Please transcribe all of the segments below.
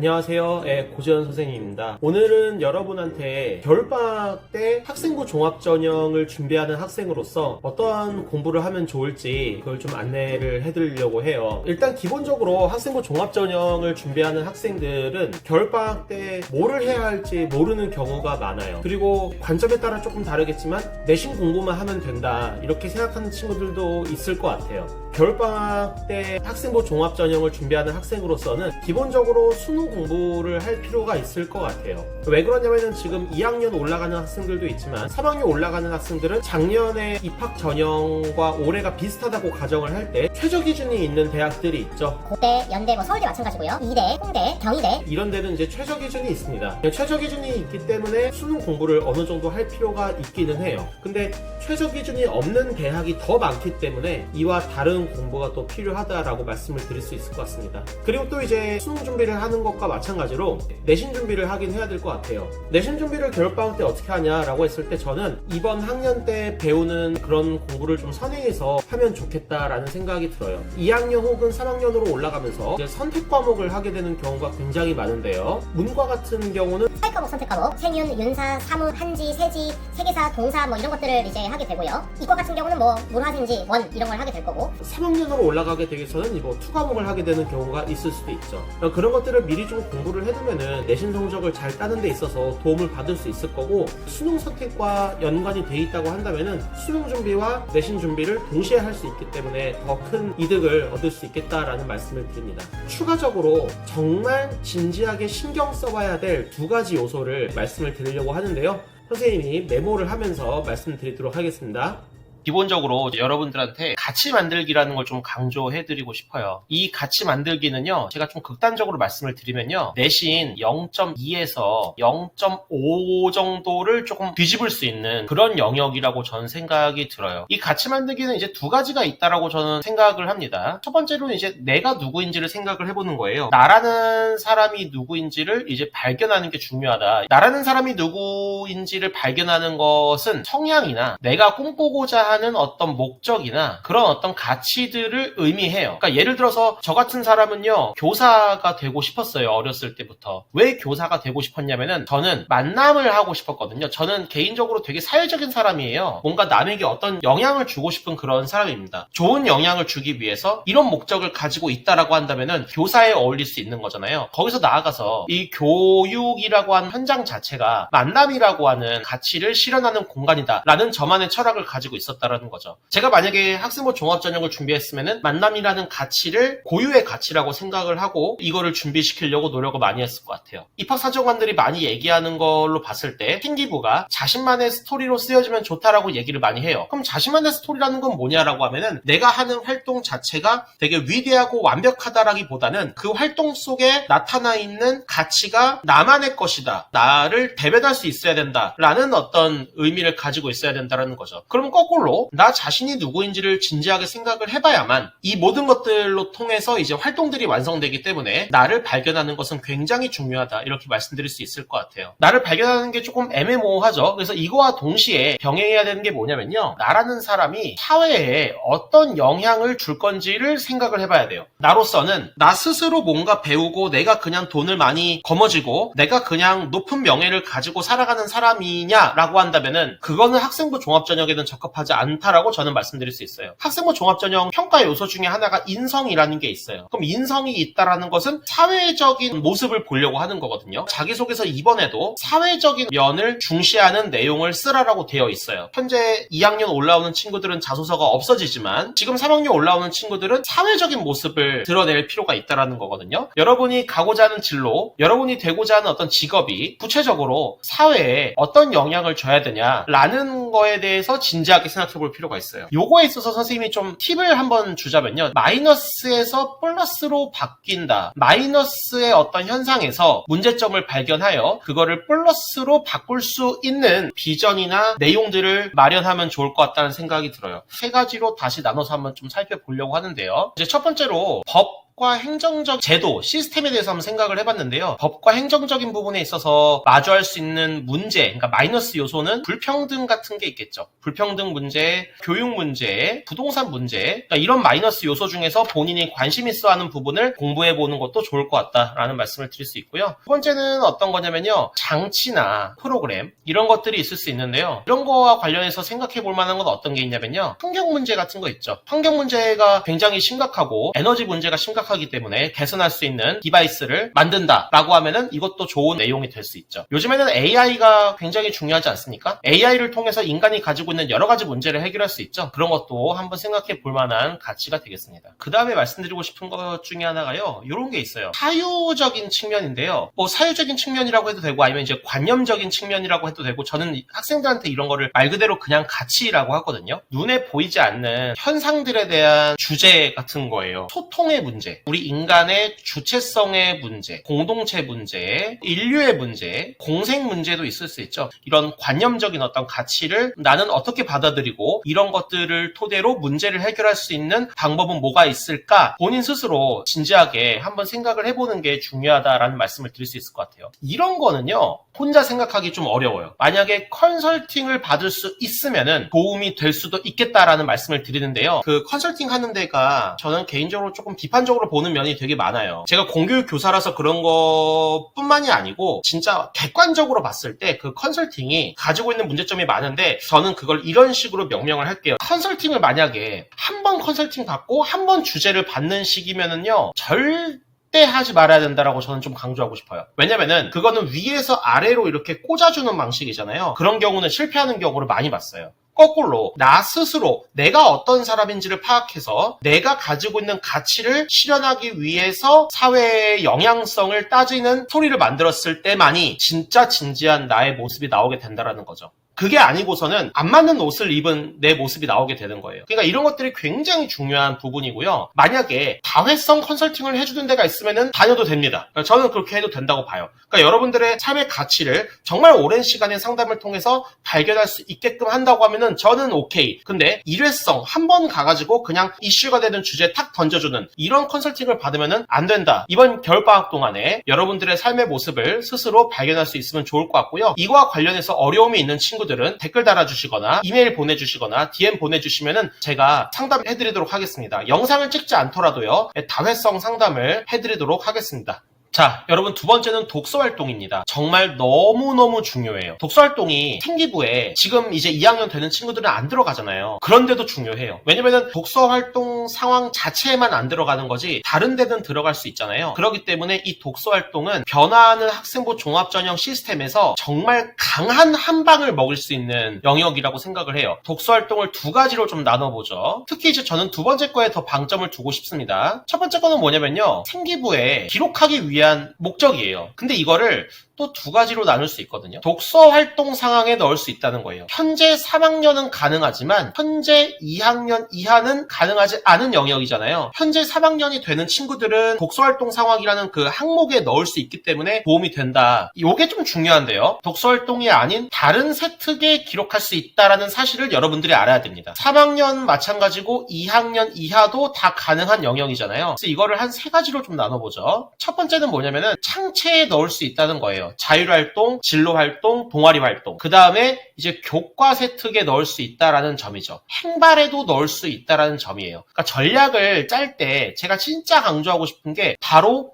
안녕하세요. 고지현 선생님입니다. 오늘은 여러분한테 겨울방학 때 학생부 종합전형을 준비하는 학생으로서 어떠한 공부를 하면 좋을지 그걸 좀 안내를 해드리려고 해요. 일단 기본적으로 학생부 종합전형을 준비하는 학생들은 겨울방학 때 뭐를 해야 할지 모르는 경우가 많아요. 그리고 관점에 따라 조금 다르겠지만 내신 공부만 하면 된다 이렇게 생각하는 친구들도 있을 것 같아요. 겨울방학 때 학생부 종합전형을 준비하는 학생으로서는 기본적으로 수능 공부를 할 필요가 있을 것 같아요. 왜 그러냐면은 지금 2학년 올라가는 학생들도 있지만 3학년 올라가는 학생들은 작년에 입학 전형과 올해가 비슷하다고 가정을 할 때 최저 기준이 있는 대학들이 있죠. 고대, 연대, 서울대 마찬가지고요. 이대, 홍대, 경희대 이런 데는 이제 최저 기준이 있습니다. 최저 기준이 있기 때문에 수능 공부를 어느 정도 할 필요가 있기는 해요. 근데 최저 기준이 없는 대학이 더 많기 때문에 이와 다른 공부가 또 필요하다라고 말씀을 드릴 수 있을 것 같습니다. 그리고 또 이제 수능 준비를 하는 것과 마찬가지로 내신 준비를 하긴 해야 될 것 같아요. 내신 준비를 겨울방학 때 어떻게 하냐라고 했을 때 저는 이번 학년 때 배우는 그런 공부를 좀 선행해서 하면 좋겠다라는 생각이 들어요. 2학년 혹은 3학년으로 올라가면서 이제 선택 과목을 하게 되는 경우가 굉장히 많은데요. 문과 같은 경우는 사회과목, 선택과목, 생윤, 윤사, 사무, 한지, 세지, 세계사, 동사 이런 것들을 이제 하게 되고요. 이과 같은 경우는 물화생지, 원 이런 걸 하게 될 거고 3학년으로 올라가게 되기서는 투 과목을 하게 되는 경우가 있을 수도 있죠. 그런 것들을 미리 좀 공부를 해두면은 내신 성적을 잘 따는 데 있어서 도움을 받을 수 있을 거고, 수능 선택과 연관이 돼 있다고 한다면은 수능 준비와 내신 준비를 동시에 할 수 있기 때문에 더 큰 이득을 얻을 수 있겠다라는 말씀을 드립니다. 추가적으로 정말 진지하게 신경 써봐야 될 두 가지 요소를 말씀을 드리려고 하는데요. 선생님이 메모를 하면서 말씀드리도록 하겠습니다. 기본적으로 여러분들한테 가치 만들기라는 걸 좀 강조해드리고 싶어요. 이 가치 만들기는요, 제가 좀 극단적으로 말씀을 드리면요, 내신 0.2에서 0.5 정도를 조금 뒤집을 수 있는 그런 영역이라고 저는 생각이 들어요. 이 가치 만들기는 이제 두 가지가 있다라고 저는 생각을 합니다. 첫 번째로는 이제 내가 누구인지를 생각을 해보는 거예요. 나라는 사람이 누구인지를 이제 발견하는 게 중요하다. 나라는 사람이 누구인지를 발견하는 것은 성향이나 내가 꿈꾸고자 하는 어떤 목적이나 그런 어떤 가치들을 의미해요. 그러니까 예를 들어서 저 같은 사람은요, 교사가 되고 싶었어요. 어렸을 때부터. 왜 교사가 되고 싶었냐면은 저는 만남을 하고 싶었거든요. 저는 개인적으로 되게 사회적인 사람이에요. 뭔가 남에게 어떤 영향을 주고 싶은 그런 사람입니다. 좋은 영향을 주기 위해서 이런 목적을 가지고 있다라고 한다면은 교사에 어울릴 수 있는 거잖아요. 거기서 나아가서 이 교육이라고 하는 현장 자체가 만남이라고 하는 가치를 실현하는 공간이다 라는 저만의 철학을 가지고 있었다라는 거죠. 제가 만약에 학생부 종합전형을 준비했으면은 만남이라는 가치를 고유의 가치라고 생각을 하고 이거를 준비시키려고 노력을 많이 했을 것 같아요. 입학사정관들이 많이 얘기하는 걸로 봤을 때 필기부가 자신만의 스토리로 쓰여지면 좋다라고 얘기를 많이 해요. 그럼 자신만의 스토리라는 건 뭐냐라고 하면은 내가 하는 활동 자체가 되게 위대하고 완벽하다라기보다는 그 활동 속에 나타나 있는 가치가 나만의 것이다, 나를 대변할 수 있어야 된다라는 어떤 의미를 가지고 있어야 된다는 거죠. 그럼 거꾸로 나 자신이 누구인지를 진지하게 생각을 해봐야만 이 모든 것들로 통해서 이제 활동들이 완성되기 때문에 나를 발견하는 것은 굉장히 중요하다, 이렇게 말씀드릴 수 있을 것 같아요. 나를 발견하는 게 조금 애매모호하죠. 그래서 이거와 동시에 병행해야 되는 게 뭐냐면요, 나라는 사람이 사회에 어떤 영향을 줄 건지를 생각을 해봐야 돼요. 나로서는 나 스스로 뭔가 배우고 내가 그냥 돈을 많이 거머쥐고 내가 그냥 높은 명예를 가지고 살아가는 사람이냐라고 한다면은 그거는 학생부 종합전형에는 적합하지 않다라고 저는 말씀드릴 수 있어요. 학생부 종합전형 평가 요소 중에 하나가 인성이라는 게 있어요. 그럼 인성이 있다라는 것은 사회적인 모습을 보려고 하는 거거든요. 자기소개서 2번에도 사회적인 면을 중시하는 내용을 쓰라라고 되어 있어요. 현재 2학년 올라오는 친구들은 자소서가 없어지지만 지금 3학년 올라오는 친구들은 사회적인 모습을 드러낼 필요가 있다라는 거거든요. 여러분이 가고자 하는 진로, 여러분이 되고자 하는 어떤 직업이 구체적으로 사회에 어떤 영향을 줘야 되냐라는 거에 대해서 진지하게 생각해 볼 필요가 있어요. 요거에 있어서 선생님이 좀 팁을 한번 주자면요, 마이너스에서 플러스로 바뀐다, 마이너스의 어떤 현상에서 문제점을 발견하여 그거를 플러스로 바꿀 수 있는 비전이나 내용들을 마련하면 좋을 것 같다는 생각이 들어요. 세 가지로 다시 나눠서 한번 좀 살펴보려고 하는데요. 이제 첫 번째로 법 법과 행정적 제도, 시스템에 대해서 한번 생각을 해봤는데요. 법과 행정적인 부분에 있어서 마주할 수 있는 문제, 그러니까 마이너스 요소는 불평등 같은 게 있겠죠. 불평등 문제, 교육 문제, 부동산 문제, 그러니까 이런 마이너스 요소 중에서 본인이 관심 있어 하는 부분을 공부해보는 것도 좋을 것 같다라는 말씀을 드릴 수 있고요. 두 번째는 어떤 거냐면요. 장치나 프로그램, 이런 것들이 있을 수 있는데요. 이런 거와 관련해서 생각해 볼 만한 건 어떤 게 있냐면요. 환경 문제 같은 거 있죠. 환경 문제가 굉장히 심각하고 에너지 문제가 심각하기 때문에 개선할 수 있는 디바이스를 만든다라고 하면은 이것도 좋은 내용이 될 수 있죠. 요즘에는 AI가 굉장히 중요하지 않습니까? AI를 통해서 인간이 가지고 있는 여러 가지 문제를 해결할 수 있죠. 그런 것도 한번 생각해 볼 만한 가치가 되겠습니다. 그 다음에 말씀드리고 싶은 것 중에 하나가요. 이런 게 있어요. 사유적인 측면인데요. 뭐 사유적인 측면이라고 해도 되고 아니면 이제 관념적인 측면이라고 해도 되고 저는 학생들한테 이런 거를 말 그대로 그냥 가치라고 하거든요. 눈에 보이지 않는 현상들에 대한 주제 같은 거예요. 소통의 문제, 우리 인간의 주체성의 문제, 공동체 문제, 인류의 문제, 공생 문제도 있을 수 있죠. 이런 관념적인 어떤 가치를 나는 어떻게 받아들이고 이런 것들을 토대로 문제를 해결할 수 있는 방법은 뭐가 있을까? 본인 스스로 진지하게 한번 생각을 해보는 게 중요하다라는 말씀을 드릴 수 있을 것 같아요. 이런 거는요. 혼자 생각하기 좀 어려워요. 만약에 컨설팅을 받을 수 있으면은 도움이 될 수도 있겠다라는 말씀을 드리는데요. 그 컨설팅 하는 데가 저는 개인적으로 조금 비판적으로 보는 면이 되게 많아요. 제가 공교육 교사라서 그런 것뿐만이 아니고 진짜 객관적으로 봤을 때 그 컨설팅이 가지고 있는 문제점이 많은데 저는 그걸 이런 식으로 명명을 할게요. 컨설팅을 만약에 한 번 컨설팅 받고 한 번 주제를 받는 식이면은요. 절대 하지 말아야 된다라고 저는 좀 강조하고 싶어요. 왜냐면은 그거는 위에서 아래로 이렇게 꽂아주는 방식이잖아요. 그런 경우는 실패하는 경우를 많이 봤어요. 거꾸로 나 스스로 내가 어떤 사람인지를 파악해서 내가 가지고 있는 가치를 실현하기 위해서 사회의 영향성을 따지는 스토리를 만들었을 때만이 진짜 진지한 나의 모습이 나오게 된다는 거죠. 그게 아니고서는 안 맞는 옷을 입은 내 모습이 나오게 되는 거예요. 그러니까 이런 것들이 굉장히 중요한 부분이고요. 만약에 다회성 컨설팅을 해주는 데가 있으면은 다녀도 됩니다. 저는 그렇게 해도 된다고 봐요. 그러니까 여러분들의 삶의 가치를 정말 오랜 시간의 상담을 통해서 발견할 수 있게끔 한다고 하면은 저는 오케이. 근데 일회성 한 번 가가지고 그냥 이슈가 되는 주제 탁 던져주는 이런 컨설팅을 받으면은 안 된다. 이번 겨울방학 동안에 여러분들의 삶의 모습을 스스로 발견할 수 있으면 좋을 것 같고요. 이거와 관련해서 어려움이 있는 친구들은 댓글 달아주시거나 이메일 보내주시거나 DM 보내주시면은 제가 상담해드리도록 하겠습니다. 영상을 찍지 않더라도요. 다회성 상담을 해드리도록 하겠습니다. 자, 여러분 두 번째는 독서활동입니다. 정말 너무너무 중요해요. 독서활동이 생기부에 지금 이제 2학년 되는 친구들은 안 들어가잖아요. 그런데도 중요해요. 왜냐면은 독서활동 상황 자체에만 안 들어가는 거지 다른 데는 들어갈 수 있잖아요. 그렇기 때문에 이 독서활동은 변화하는 학생부 종합전형 시스템에서 정말 강한 한 방을 먹을 수 있는 영역이라고 생각을 해요. 독서활동을 두 가지로 좀 나눠보죠. 특히 이제 저는 두 번째 거에 더 방점을 두고 싶습니다. 첫 번째 거는 뭐냐면요. 생기부에 기록하기 위한 목적이에요. 근데 이거를 또 두 가지로 나눌 수 있거든요. 독서 활동 상황에 넣을 수 있다는 거예요. 현재 3학년은 가능하지만 현재 2학년 이하는 가능하지 않은 영역이잖아요. 현재 3학년이 되는 친구들은 독서 활동 상황이라는 그 항목에 넣을 수 있기 때문에 도움이 된다. 이게 좀 중요한데요. 독서 활동이 아닌 다른 세특에 기록할 수 있다라는 사실을 여러분들이 알아야 됩니다. 3학년 마찬가지고 2학년 이하도 다 가능한 영역이잖아요. 그래서 이거를 한 세 가지로 좀 나눠보죠. 첫 번째는 뭐냐면은 창체에 넣을 수 있다는 거예요. 자율활동, 진로활동, 동아리활동. 그 다음에 이제 교과 세특에 넣을 수 있다라는 점이죠. 행발에도 넣을 수 있다라는 점이에요. 그러니까 전략을 짤 때 제가 진짜 강조하고 싶은 게 바로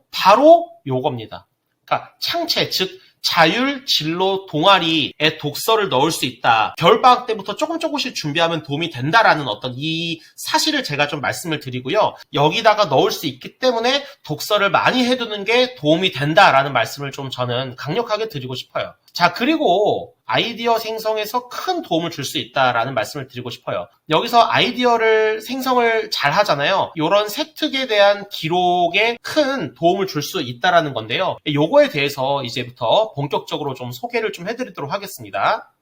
요겁니다. 그러니까 창체, 즉 자율, 진로, 동아리에 독서를 넣을 수 있다. 겨울방학 때부터 조금씩 준비하면 도움이 된다라는 어떤 이 사실을 제가 좀 말씀을 드리고요. 여기다가 넣을 수 있기 때문에 독서를 많이 해두는 게 도움이 된다라는 말씀을 좀 저는 강력하게 드리고 싶어요. 자, 그리고 아이디어 생성에서 큰 도움을 줄 수 있다라는 말씀을 드리고 싶어요. 여기서 아이디어를 생성을 잘 하잖아요. 이런 세특에 대한 기록에 큰 도움을 줄 수 있다라는 건데요. 요거에 대해서 이제부터 본격적으로 좀 소개를 좀 해드리도록 하겠습니다.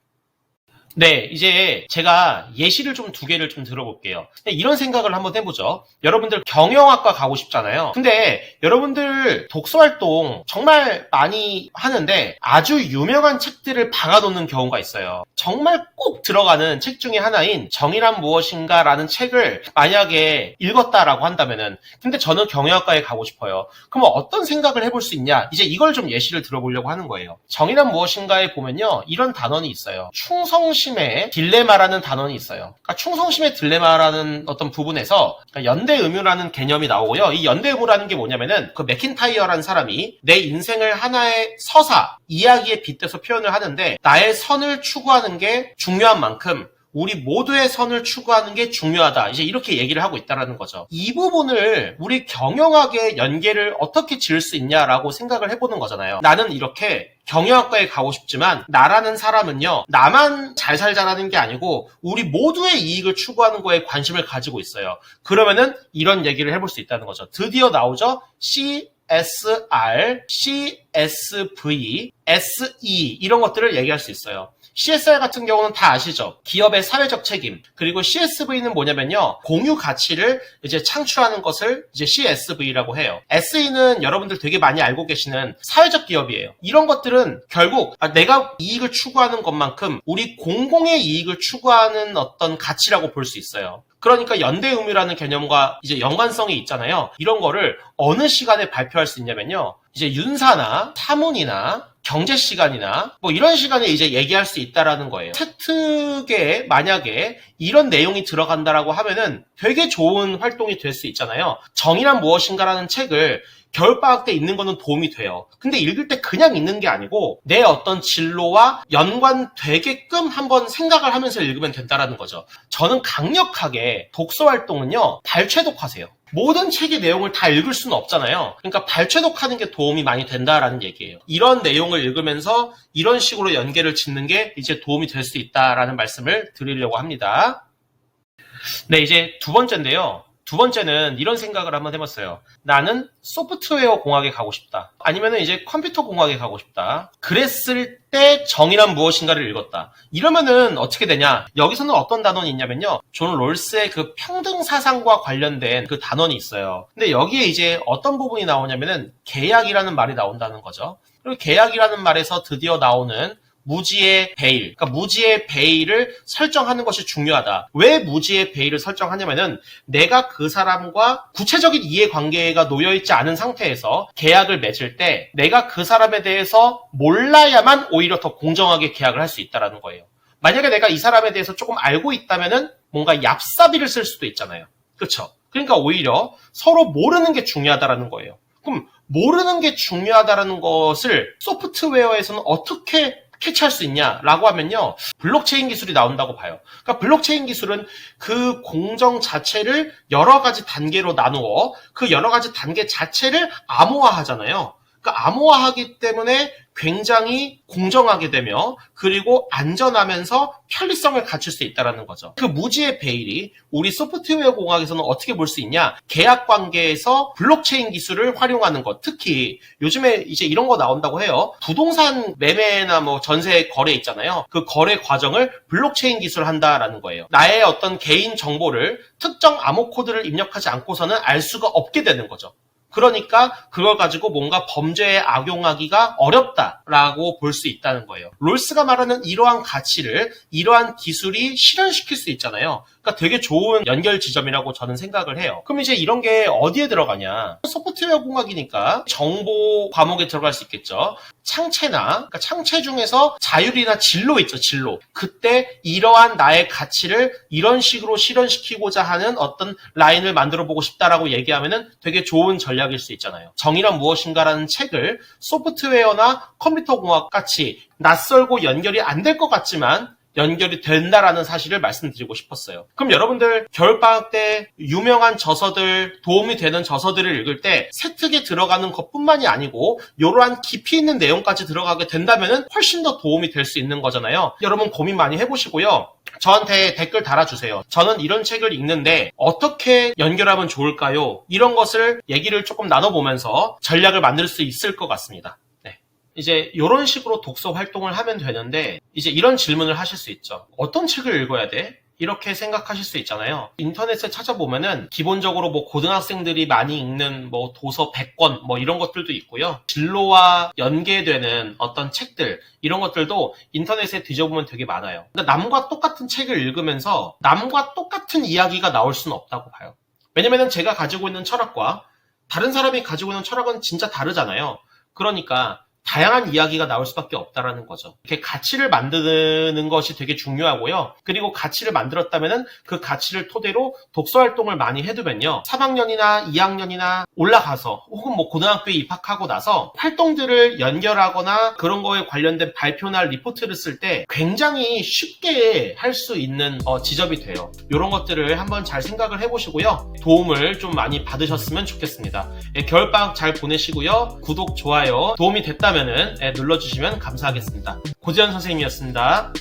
네, 이제 제가 예시를 좀 두 개를 좀 들어볼게요. 이런 생각을 한번 해보죠. 여러분들 경영학과 가고 싶잖아요. 근데 여러분들 독서활동 정말 많이 하는데 아주 유명한 책들을 박아놓는 경우가 있어요. 정말 꼭 들어가는 책 중에 하나인 정의란 무엇인가 라는 책을 만약에 읽었다라고 한다면은, 근데 저는 경영학과에 가고 싶어요. 그럼 어떤 생각을 해볼 수 있냐? 이제 이걸 좀 예시를 들어보려고 하는 거예요. 정의란 무엇인가에 보면요, 이런 단원이 있어요. 충성심의 딜레마라는 단원이 있어요. 그러니까 충성심의 딜레마라는 어떤 부분에서 연대의무라는 개념이 나오고요. 이 연대의무라는 게 뭐냐면은 그 맥킨타이어라는 사람이 내 인생을 하나의 서사, 이야기에 빗대서 표현을 하는데, 나의 선을 추구하는 게 중요한 만큼 우리 모두의 선을 추구하는 게 중요하다. 이제 이렇게 얘기를 하고 있다는 거죠. 이 부분을 우리 경영학의 연계를 어떻게 지을 수 있냐라고 생각을 해보는 거잖아요. 나는 이렇게 경영학과에 가고 싶지만 나라는 사람은요, 나만 잘 살자라는 게 아니고 우리 모두의 이익을 추구하는 거에 관심을 가지고 있어요. 그러면은 이런 얘기를 해볼 수 있다는 거죠. 드디어 나오죠. CSR, CSV, SE 이런 것들을 얘기할 수 있어요. CSR 같은 경우는 다 아시죠? 기업의 사회적 책임. 그리고 CSV는 뭐냐면요, 공유 가치를 이제 창출하는 것을 이제 CSV라고 해요. SE는 여러분들 되게 많이 알고 계시는 사회적 기업이에요. 이런 것들은 결국 내가 이익을 추구하는 것만큼 우리 공공의 이익을 추구하는 어떤 가치라고 볼 수 있어요. 그러니까 연대의무라는 개념과 이제 연관성이 있잖아요. 이런 거를 어느 시간에 발표할 수 있냐면요, 이제 윤사나 사문이나 경제 시간이나 뭐 이런 시간에 이제 얘기할 수 있다라는 거예요. 채특에 만약에 이런 내용이 들어간다라고 하면은 되게 좋은 활동이 될 수 있잖아요. 정의란 무엇인가라는 책을 겨울방학 때 읽는 거는 도움이 돼요. 근데 읽을 때 그냥 읽는 게 아니고 내 어떤 진로와 연관되게끔 한번 생각을 하면서 읽으면 된다라는 거죠. 저는 강력하게 독서 활동은요, 발췌독하세요. 모든 책의 내용을 다 읽을 수는 없잖아요. 그러니까 발췌독하는 게 도움이 많이 된다라는 얘기예요. 이런 내용을 읽으면서 이런 식으로 연계를 짓는 게 이제 도움이 될 수 있다라는 말씀을 드리려고 합니다. 네, 이제 두 번째인데요. 두 번째는 이런 생각을 한번 해봤어요. 나는 소프트웨어 공학에 가고 싶다. 아니면은 이제 컴퓨터 공학에 가고 싶다. 그랬을 때 정의란 무엇인가를 읽었다. 이러면은 어떻게 되냐? 여기서는 어떤 단원이 있냐면요, 존 롤스의 그 평등 사상과 관련된 그 단원이 있어요. 근데 여기에 이제 어떤 부분이 나오냐면은 계약이라는 말이 나온다는 거죠. 그리고 계약이라는 말에서 드디어 나오는 무지의 베일, 그러니까 무지의 베일을 설정하는 것이 중요하다. 왜 무지의 베일을 설정하냐면은 내가 그 사람과 구체적인 이해관계가 놓여있지 않은 상태에서 계약을 맺을 때 내가 그 사람에 대해서 몰라야만 오히려 더 공정하게 계약을 할 수 있다는 거예요. 만약에 내가 이 사람에 대해서 조금 알고 있다면은 뭔가 얍사비를 쓸 수도 있잖아요. 그렇죠? 그러니까 오히려 서로 모르는 게 중요하다는 거예요. 그럼 모르는 게 중요하다는 것을 소프트웨어에서는 어떻게 캐치할 수 있냐라고 하면요, 블록체인 기술이 나온다고 봐요. 그러니까 블록체인 기술은 그 공정 자체를 여러 가지 단계로 나누어 그 여러 가지 단계 자체를 암호화하잖아요. 그러니까 암호화하기 때문에 굉장히 공정하게 되며 그리고 안전하면서 편리성을 갖출 수 있다는 거죠. 그 무지의 베일이 우리 소프트웨어 공학에서는 어떻게 볼 수 있냐? 계약 관계에서 블록체인 기술을 활용하는 것. 특히 요즘에 이제 이런 거 나온다고 해요. 부동산 매매나 뭐 전세 거래 있잖아요. 그 거래 과정을 블록체인 기술을 한다라는 거예요. 나의 어떤 개인 정보를 특정 암호 코드를 입력하지 않고서는 알 수가 없게 되는 거죠. 그러니까 그걸 가지고 뭔가 범죄에 악용하기가 어렵다라고 볼 수 있다는 거예요. 롤스가 말하는 이러한 가치를 이러한 기술이 실현시킬 수 있잖아요. 그러니까 되게 좋은 연결 지점이라고 저는 생각을 해요. 그럼 이제 이런 게 어디에 들어가냐? 소프트웨어 공학이니까 정보 과목에 들어갈 수 있겠죠. 창체나, 그러니까 창체 중에서 자율이나 진로 있죠, 진로. 그때 이러한 나의 가치를 이런 식으로 실현시키고자 하는 어떤 라인을 만들어 보고 싶다라고 얘기하면은 되게 좋은 전략일 수 있잖아요. 정의란 무엇인가라는 책을 소프트웨어나 컴퓨터 공학 같이 낯설고 연결이 안 될 것 같지만 연결이 된다라는 사실을 말씀드리고 싶었어요. 그럼 여러분들 겨울방학 때 유명한 저서들, 도움이 되는 저서들을 읽을 때 세특에 들어가는 것뿐만이 아니고 이러한 깊이 있는 내용까지 들어가게 된다면 훨씬 더 도움이 될 수 있는 거잖아요. 여러분 고민 많이 해보시고요. 저한테 댓글 달아주세요. 저는 이런 책을 읽는데 어떻게 연결하면 좋을까요? 이런 것을 얘기를 조금 나눠보면서 전략을 만들 수 있을 것 같습니다. 네, 이제 이런 식으로 독서 활동을 하면 되는데 이제 이런 질문을 하실 수 있죠. 어떤 책을 읽어야 돼? 이렇게 생각하실 수 있잖아요. 인터넷에 찾아보면은 기본적으로 뭐 고등학생들이 많이 읽는 뭐 도서 100권 뭐 이런 것들도 있고요. 진로와 연계되는 어떤 책들 이런 것들도 인터넷에 뒤져보면 되게 많아요. 그러니까 남과 똑같은 책을 읽으면서 남과 똑같은 이야기가 나올 수는 없다고 봐요. 왜냐면은 제가 가지고 있는 철학과 다른 사람이 가지고 있는 철학은 진짜 다르잖아요. 그러니까 다양한 이야기가 나올 수밖에 없다라는 거죠. 이렇게 가치를 만드는 것이 되게 중요하고요. 그리고 가치를 만들었다면은 그 가치를 토대로 독서 활동을 많이 해두면요. 3학년이나 2학년이나 올라가서 혹은 뭐 고등학교에 입학하고 나서 활동들을 연결하거나 그런 거에 관련된 발표나 리포트를 쓸 때 굉장히 쉽게 할 수 있는 지점이 돼요. 이런 것들을 한번 잘 생각을 해보시고요. 도움을 좀 많이 받으셨으면 좋겠습니다. 겨울방학 잘 보내시고요. 구독, 좋아요 도움이 됐다면 눌러주시면 감사하겠습니다. 고지현 선생님이었습니다.